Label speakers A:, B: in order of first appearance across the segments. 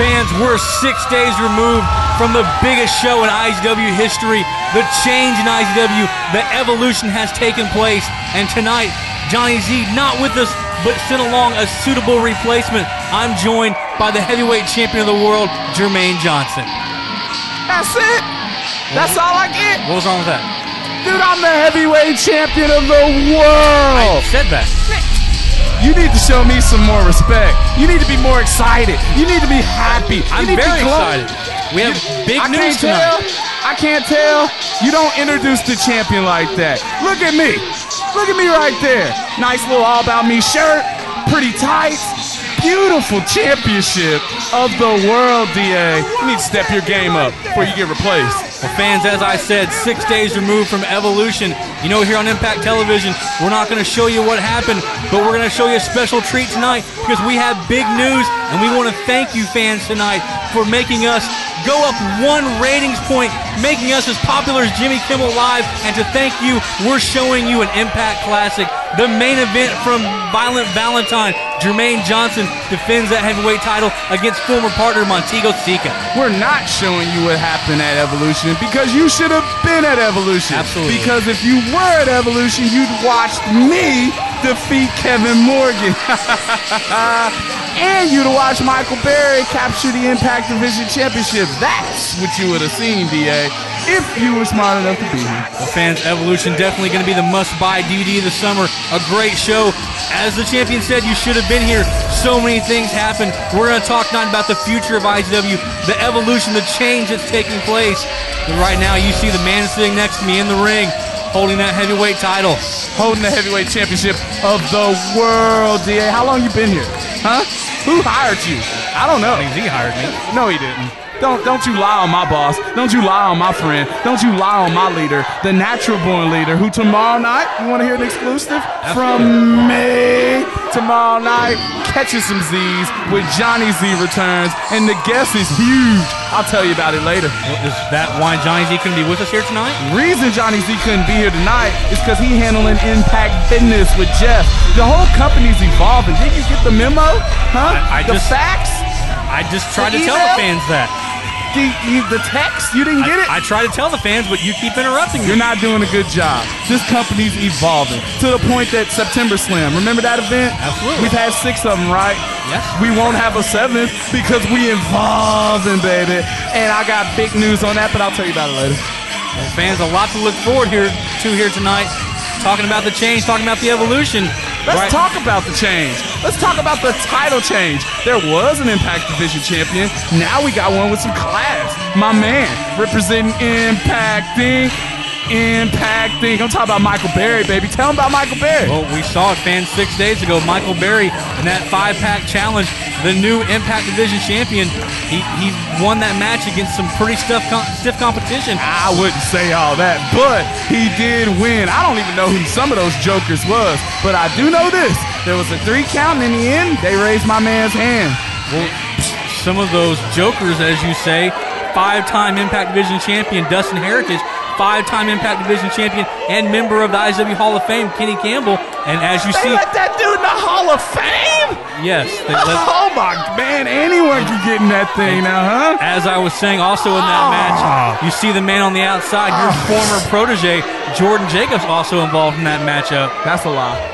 A: Fans, we're 6 days removed from the biggest show in IZW history. The change in IZW, the evolution has taken place. And tonight, Johnny Z not with us, but sent along a suitable replacement. I'm joined by the heavyweight champion of the world, Jermaine Johnson.
B: That's it? That's all I get?
A: What was wrong with that?
B: Dude, I'm the heavyweight champion of the world.
A: I said that.
B: You need to show me some more respect. You need to be more excited. You need to be happy.
A: I'm very excited. We have big news tonight.
B: I can't tell. You don't introduce the champion like that. Look at me. Look at me right there. Nice little All About Me shirt. Pretty tights. Beautiful championship of the world, DA. You need to step your game up before you get replaced.
A: Well, fans, as I said, 6 days removed from Evolution. You know, here on Impact Television, we're not going to show you what happened, but we're going to show you a special treat tonight because we have big news, and we want to thank you, fans, tonight for making us go up 1 ratings point, making us as popular as Jimmy Kimmel Live, and to thank you, we're showing you an Impact Classic, the main event from Violent Valentine. Jermaine Johnson defends that heavyweight title against former partner Montego Sika.
B: We're not showing you what happened at Evolution because you should have been at Evolution.
A: Absolutely.
B: Because if you were at Evolution, you'd watched me defeat Kevin Morgan. And you'd watch Michael Berry capture the Impact Division Championship. That's what you would have seen, DA, if you were smart enough to be here.
A: Well, fans, Evolution definitely going to be the must-buy DVD this summer. A great show. As the champion said, you should have been here. So many things happened. We're going to talk tonight about the future of IZW, the evolution, the change that's taking place. But right now, you see the man sitting next to me in the ring, holding that heavyweight title.
B: Holding the heavyweight championship of the world, DA. How long you been here? Huh? Who hired you? I don't know.
A: He hired me.
B: No, he didn't. Don't you lie on my boss. Don't you lie on my friend. Don't you lie on my leader, the natural born leader, who tomorrow night, you want to hear an exclusive? From me, tomorrow night, catching some Z's with Johnny Z returns, and the guest is huge. I'll tell you about it later.
A: Well, is that why Johnny Z couldn't be with us here tonight?
B: The reason Johnny Z couldn't be here tonight is because he's handling Impact Business with Jeff. The whole company's evolving. Did you get the memo? Huh? The facts?
A: I just tried to tell the fans that.
B: The text? You didn't get it?
A: I try to tell the fans, but you keep interrupting me.
B: You're not doing a good job. This company's evolving to the point that September Slam, remember that event?
A: Absolutely.
B: We've had 6 of them, right?
A: Yes.
B: We won't have a 7th because we evolving, baby. And I got big news on that, but I'll tell you about it later.
A: Well, fans, a lot to look forward to here tonight. Talking about the change, talking about the evolution.
B: Let's talk about the change. Let's talk about the title change. There was an Impact Division champion. Now we got one with some class. My man, representing Impact Inc. Impact Inc. I'm talking about Michael Berry, baby. Tell him about Michael Berry.
A: Well, we saw it, fans, 6 days ago. Michael Berry in that 5-pack challenge, the new Impact Division champion. He won that match against some pretty stiff competition.
B: I wouldn't say all that, but he did win. I don't even know who some of those jokers was, but I do know this. There was a 3 count, and in the end, they raised my man's hand.
A: Well, some of those jokers, as you say, 5-time Impact Division champion Dustin Heritage, 5-time Impact Division champion and member of the IZW Hall of Fame, Kenny Campbell. And as you see,
B: let that dude in the Hall of Fame?
A: Yes.
B: Oh my man, anyone can get in that thing now, huh?
A: As I was saying, also in that match, you see the man on the outside, your former protege, Jordan Jacobs, also involved in that matchup.
B: That's a lie.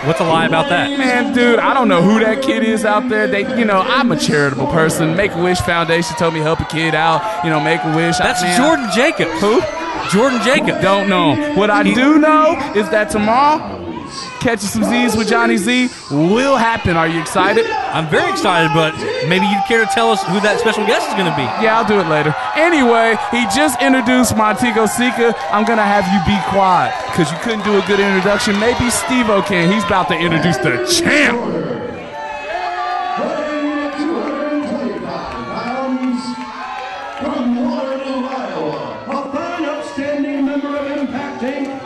A: What's a lie about that?
B: Man, dude, I don't know who that kid is out there. I'm a charitable person. Make-A-Wish Foundation told me help a kid out. Make-A-Wish.
A: That's Jordan Jacobs.
B: Who?
A: Jordan Jacobs.
B: Don't know him. What I do know is that tomorrow, catching some Z's with Johnny Z will happen. Are you excited?
A: I'm very excited, but maybe you'd care to tell us who that special guest is going to be.
B: Yeah, I'll do it later. Anyway, he just introduced Montego Sika. I'm going to have you be quiet because you couldn't do a good introduction. Maybe Steve-O can. He's about to introduce the champ.
C: From Lawton, Iowa, a fine, upstanding member of Impact Inc.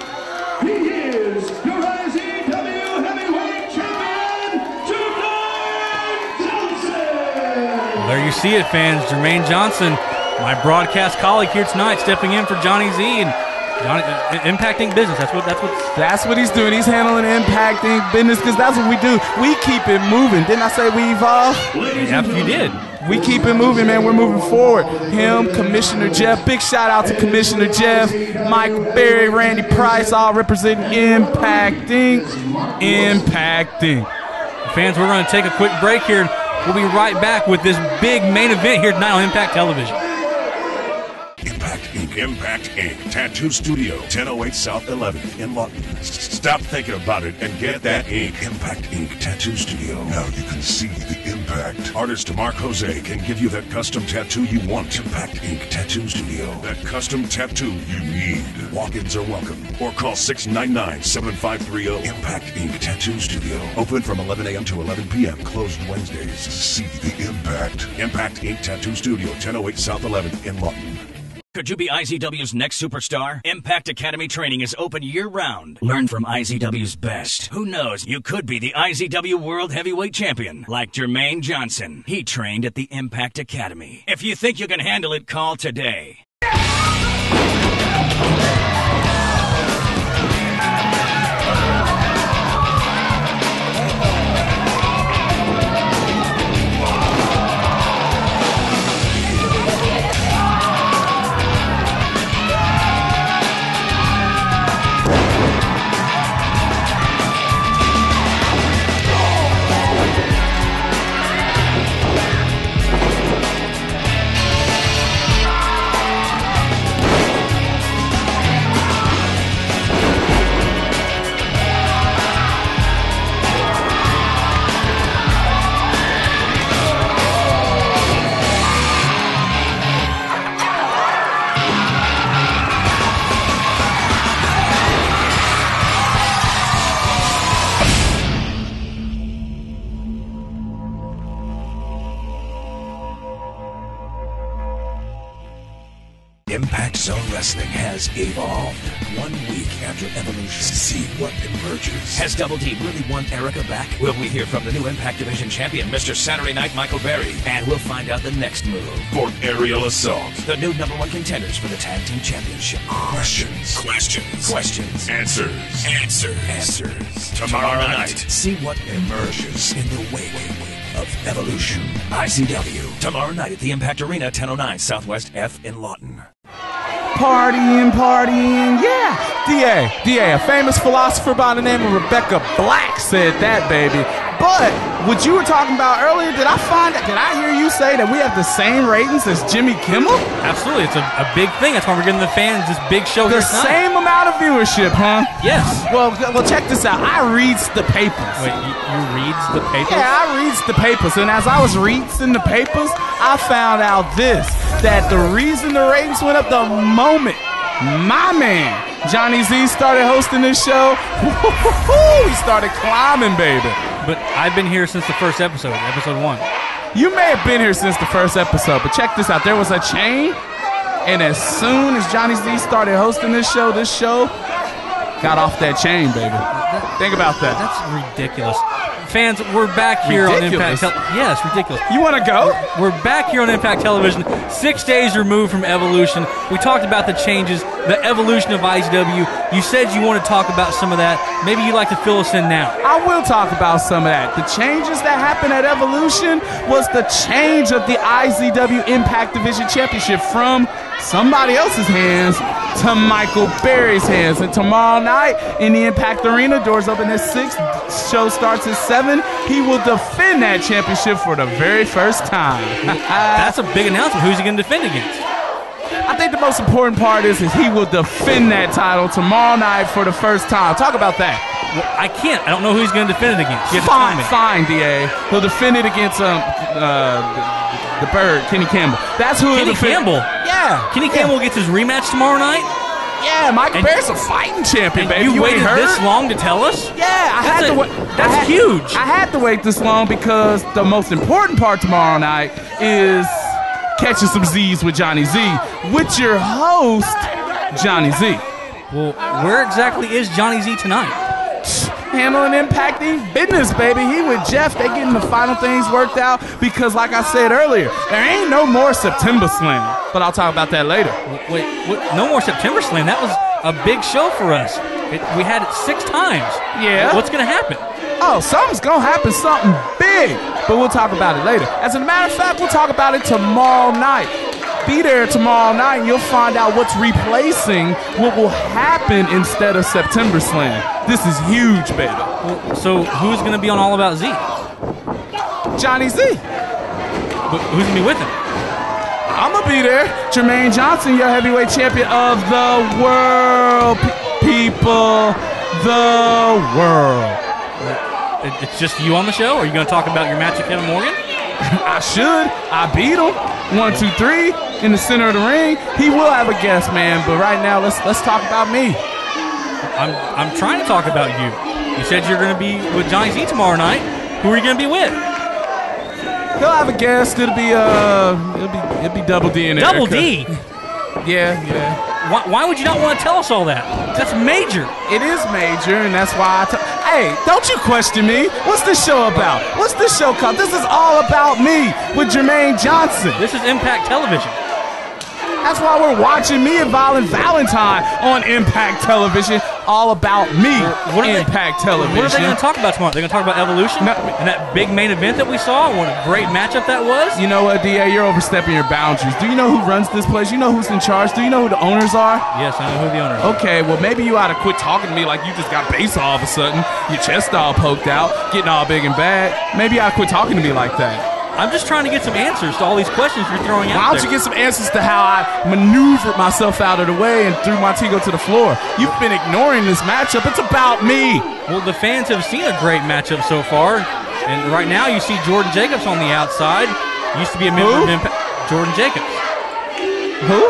C: He is your IZW Heavyweight Champion, Jermaine Johnson!
A: There you see it, fans. Jermaine Johnson, my broadcast colleague here tonight, stepping in for Johnny Z. And Johnny, impacting business.
B: That's what he's doing. He's handling impacting business because that's what we do. We keep it moving. Didn't I say we evolve?
A: Yeah, you did.
B: We keep it moving, man. We're moving forward. Him, Commissioner Jeff. Big shout out to Commissioner Jeff, Mike Berry, Randy Price, all representing impacting.
A: Fans, we're going to take a quick break here, and we'll be right back with this big main event here tonight on Impact Television.
D: Impact Inc. Tattoo Studio, 1008 South 11th in Lawton. Stop thinking about it and get that ink. Impact Inc. Tattoo Studio. Now you can see the impact. Artist Mark Jose can give you that custom tattoo you want. Impact Inc. Tattoo Studio. That custom tattoo you need. Walk-ins are welcome. Or call 699-7530. Impact Inc. Tattoo Studio. Open from 11 a.m. to 11 p.m. Closed Wednesdays. See the impact. Impact Inc. Tattoo Studio, 1008 South 11th in Lawton.
E: Could you be IZW's next superstar? Impact Academy training is open year-round. Learn from IZW's best. Who knows, you could be the IZW World Heavyweight Champion, like Jermaine Johnson. He trained at the Impact Academy. If you think you can handle it, call today. Impact Zone Wrestling has evolved. 1 week after Evolution, see what emerges. Has Double D really won Erica back? Will we hear from the new Impact Division champion, Mr. Saturday Night Michael Berry? And we'll find out the next move.
D: For Aerial Assault.
E: The new #1 contenders for the Tag Team Championship.
D: Questions. Answers.
E: Tomorrow night, see what emerges in the wake of Evolution. IZW. Tomorrow night at the Impact Arena, 1009 Southwest F in Lawton.
B: Partying, yeah. DA, a famous philosopher by the name of Rebecca Black said that, baby. But what you were talking about earlier, did I hear you say that we have the same ratings as Jimmy Kimmel?
A: Absolutely, it's a big thing. That's why we're giving the fans this big show
B: The
A: here tonight.
B: same amount of viewership, huh?
A: Yes.
B: Well, check this out. I reads the papers.
A: Wait, you reads the papers?
B: Yeah, I reads the papers, and as I was reading the papers, I found out that the reason the ratings went up the moment my man Johnny Z started hosting this show, he started climbing, baby.
A: But I've been here since the first episode 1.
B: You may have been here since the first episode, but check this out. There was a chain, and as soon as Johnny Z started hosting this show got off that chain, baby. Think about that.
A: That's ridiculous. Fans, we're back here on Impact Television. Yes, ridiculous.
B: You want to go?
A: We're back here on Impact Television, 6 days removed from Evolution. We talked about the changes, the evolution of IZW. You said you want to talk about some of that. Maybe you'd like to fill us in now.
B: I will talk about some of that. The changes that happened at Evolution was the change of the IZW Impact Division Championship from somebody else's hands to Michael Berry's hands. And tomorrow night in the Impact Arena, doors open at 6, show starts at 7. He will defend that championship for the very first time.
A: That's a big announcement. Who's he going to defend against?
B: I think the most important part is he will defend that title tomorrow night for the first time. Talk about that.
A: Well, I can't. I don't know who he's going to defend it against.
B: Fine, DA. He'll defend it against the Bird, Kenny Campbell. That's who
A: Kenny Campbell?
B: Yeah.
A: Kenny Campbell gets his rematch tomorrow night?
B: Yeah, Michael Berry's a fighting champion, baby.
A: You waited this long to tell us?
B: Yeah, I had to wait.
A: That's huge.
B: I had to wait this long because the most important part tomorrow night is catching some Z's with Johnny Z, with your host, Johnny Z.
A: Well, where exactly is Johnny Z tonight?
B: Handling impacting business, baby. He with Jeff. They getting the final things worked out because, like I said earlier, there ain't no more September Slam. but I'll talk about that later.
A: Wait, no more September Slam. That was a big show for us. We had it 6 times.
B: Yeah.
A: What's going to happen?
B: Oh, something's going to happen, something big. But we'll talk about it later. As a matter of fact, we'll talk about it tomorrow night. Be there tomorrow night, and you'll find out what's replacing what will happen instead of September Slam. This is huge, baby.
A: So who's going to be on All About Z?
B: Johnny Z.
A: But who's going to be with him?
B: I'm going to be there. Jermaine Johnson, your heavyweight champion of the world. People, the world.
A: It's just you on the show? Or are you going to talk about your match with Kevin Morgan?
B: I should. I beat him. 1, 2, 3 in the center of the ring. He will have a guest, man. But right now, let's talk about me.
A: I'm trying to talk about you. You said you're going to be with Johnny Z tomorrow night. Who are you going to be with?
B: He'll have a guest. It'll be Double D in there.
A: Double D?
B: Yeah.
A: Why would you not want to tell us all that? That's major.
B: It is major, and that's why hey, don't you question me. What's this show about? What's this show called? This is all about me with Jermaine Johnson.
A: This is Impact Television.
B: That's why we're watching me and Violent Valentine on Impact Television. All about me, Impact Television.
A: What are they going to talk about tomorrow? They're going to talk about Evolution and that big main event that we saw. What a great matchup that was.
B: You know what, DA? You're overstepping your boundaries. Do you know who runs this place? You know who's in charge? Do you know who the owners are?
A: Yes, I know who the owners are.
B: Okay, well, maybe you ought to quit talking to me like you just got bass all of a sudden. Your chest all poked out, getting all big and bad. Maybe you ought to quit talking to me like that.
A: I'm just trying to get some answers to all these questions you're throwing out there.
B: Why don't you get some answers to how I maneuvered myself out of the way and threw Montego to the floor? You've been ignoring this matchup. It's about me.
A: Well, the fans have seen a great matchup so far. And right now you see Jordan Jacobs on the outside. Used to be a member of Impact. Jordan Jacobs.
B: Who?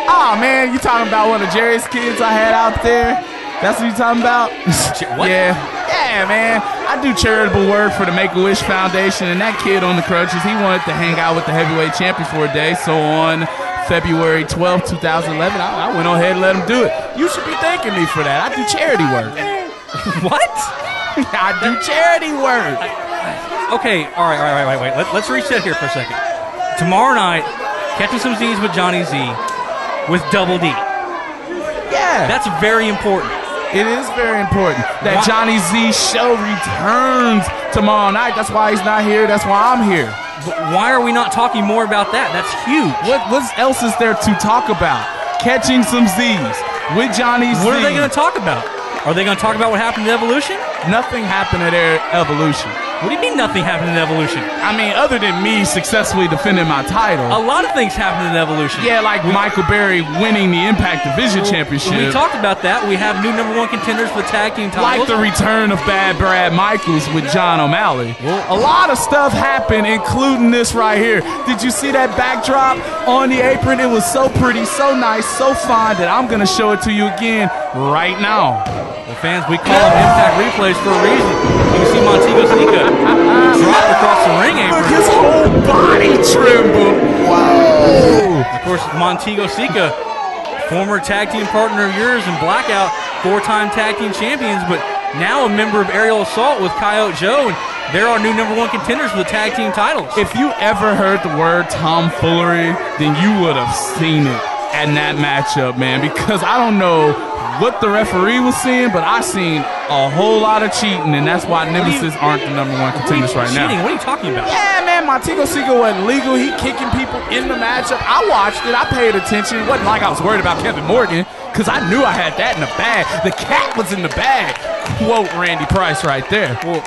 B: Oh, man, you talking about one of Jerry's kids I had out there? That's what you talking about?
A: What?
B: Yeah, man. I do charitable work for the Make-A-Wish Foundation, and that kid on the crutches, he wanted to hang out with the heavyweight champion for a day. So on February 12th, 2011, I went on ahead and let him do it. You should be thanking me for that. I do charity work.
A: What?
B: I do charity work.
A: Okay, all right. Wait. Let's reset here for a second. Tomorrow night, catching some Z's with Johnny Z with Double D.
B: Yeah.
A: That's very important.
B: It is very important that Johnny Z show returns tomorrow night. That's why he's not here. That's why I'm here.
A: But why are we not talking more about that? That's huge.
B: What else is there to talk about? Catching some Z's with Johnny Z.
A: What are they going to talk about? Are they going to talk about what happened at Evolution?
B: Nothing happened at Evolution.
A: What do you mean nothing happened in Evolution?
B: I mean, other than me successfully defending my title.
A: A lot of things happened in Evolution.
B: Yeah, like Michael Berry winning the Impact Division Championship.
A: We talked about that. We have new #1 contenders for the tag team titles.
B: Like the return of Bad Brad Michaels with John O'Malley. A lot of stuff happened, including this right here. Did you see that backdrop on the apron? It was so pretty, so nice, so fine that I'm going to show it to you again right now.
A: Well, fans, we call them Impact replays for a reason. You can see Montego Sika drop across the ring apron.
B: Look, his whole body trembled. Whoa!
A: Of course, Montego Sika, former tag team partner of yours in Blackout, 4-time tag team champions, but now a member of Aerial Assault with Coyote Joe, and they're our new #1 contenders for the tag team titles.
B: If you ever heard the word tomfoolery, then you would have seen it in that matchup, man, because I don't know what the referee was seeing, but I seen a whole lot of cheating, and that's why Nemesis aren't the #1 contenders right now.
A: Cheating? What are you talking about?
B: Yeah, man, Montego Sika wasn't legal. He kicking people in the matchup. I watched it. I paid attention. It wasn't like I was worried about Kevin Morgan, because I knew I had that in the bag. The cat was in the bag. Quote Randy Price right there.
A: Well,